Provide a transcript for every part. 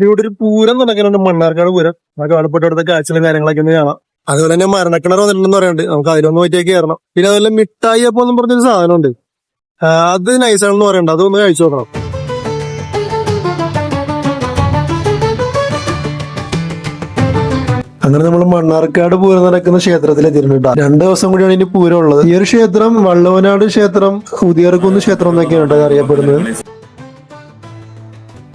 ഇവിടെ ഒരു പൂരം നടക്കുന്നുണ്ട്, മണ്ണാർക്കാട് പൂരം. ആ കാണപ്പെട്ടടുത്ത കാഴ്ചകളും കാര്യങ്ങളൊക്കെ ഒന്ന് കാണാം. അതുപോലെ തന്നെ മരണക്കിണർ വന്നിട്ടുണ്ടെന്ന് പറയുന്നുണ്ട്, നമുക്ക് അതിലൊന്ന് പോയിട്ടേക്ക് കയറണം. പിന്നെ അതുപോലെ മിഠായി അപ്പം എന്നും പറഞ്ഞൊരു സാധനമുണ്ട്, അത് നൈസാണെന്ന് പറയുന്നുണ്ട്, അതൊന്ന് കഴിച്ചു നോക്കണം. അങ്ങനെ നമ്മൾ മണ്ണാർക്കാട് പൂരം നടക്കുന്ന ക്ഷേത്രത്തിൽ എത്തിയിട്ടുണ്ട്. 2 ദിവസം കൂടിയാണ് ഇനി പൂരം ഉള്ളത്. ഈ ഒരു ക്ഷേത്രം വള്ളവനാട് ക്ഷേത്രം, ഉദിയർകുന്ന് ക്ഷേത്രം എന്നൊക്കെയാണ് അറിയപ്പെടുന്നത്.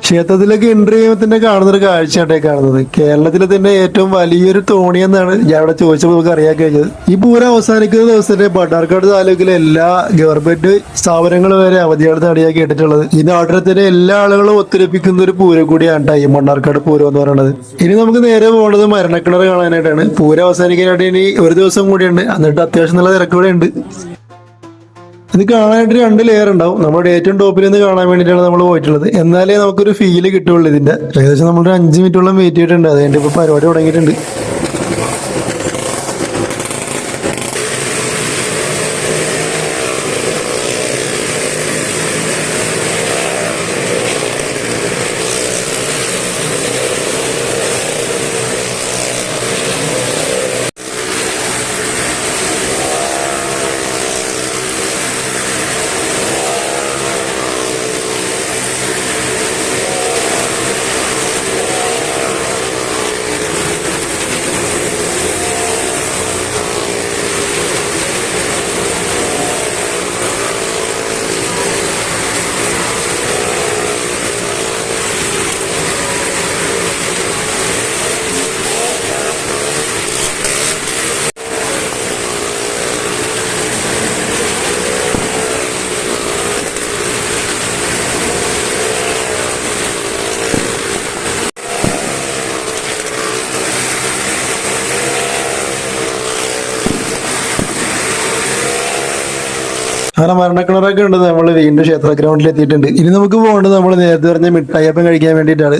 ക്ഷേത്രത്തിലേക്ക് എൻട്രി ചെയ്യുമ്പോൾ തന്നെ കാണുന്ന ഒരു കാഴ്ചയായിട്ടേ കാണുന്നത്. കേരളത്തിലെ തന്നെ ഏറ്റവും വലിയൊരു തോണി എന്നാണ് ഞാൻ ഇവിടെ ചോദിച്ചപ്പോൾ നമുക്ക് അറിയാൻ കഴിഞ്ഞത്. ഈ പൂരം അവസാനിക്കുന്ന ദിവസത്തെ മണ്ണാർക്കാട് താലൂക്കിലെ എല്ലാ ഗവൺമെന്റ് സ്ഥാപനങ്ങളും വരെ അവധിയാണെന്നാണ് ഞാൻ കേട്ടിട്ടുള്ളത്. ഈ നാട്ടിലെ തന്നെ എല്ലാ ആളുകളും ഒത്തൊരുപ്പിക്കുന്ന ഒരു പൂരം കൂടിയാണ് ഈ മണ്ണാർക്കാട് പൂരം എന്ന് പറയുന്നത്. ഇനി നമുക്ക് നേരെ പോകുന്നത് മരണക്കിണർ കാണാനായിട്ടാണ്. പൂരം അവസാനിക്കാനായിട്ട് ഇനി ഒരു ദിവസം കൂടിയുണ്ട്, എന്നിട്ട് അത്യാവശ്യം നല്ല തിരക്ക് കൂടെ ഉണ്ട്. ഇത് കാണാനായിട്ട് 2 ലെയർ ഉണ്ടാവും. നമ്മുടെ ഏറ്റവും ടോപ്പിൽ നിന്ന് കാണാൻ വേണ്ടിയിട്ടാണ് നമ്മൾ പോയിട്ടുള്ളത്. എന്നാലേ നമുക്കൊരു ഫീല് കിട്ടുള്ളൂ ഇതിന്റെ. ഏകദേശം നമ്മളൊരു 5 മിനിറ്റോളം വെയിറ്റ് ചെയ്തിട്ടുണ്ട്. അതുകൊണ്ട് ഇപ്പൊ പരിപാടി തുടങ്ങിയിട്ടുണ്ട്. അങ്ങനെ മരണക്കിണറൊക്കെ ഉണ്ട്. നമ്മൾ വീണ്ടും ക്ഷേത്ര ഗ്രൗണ്ടിൽ എത്തിയിട്ടുണ്ട്. ഇനി നമുക്ക് പോകേണ്ടത് നമ്മൾ നേരത്തെ പറഞ്ഞ മിഠായിയപ്പം കഴിക്കാൻ വേണ്ടിയിട്ടാണ്.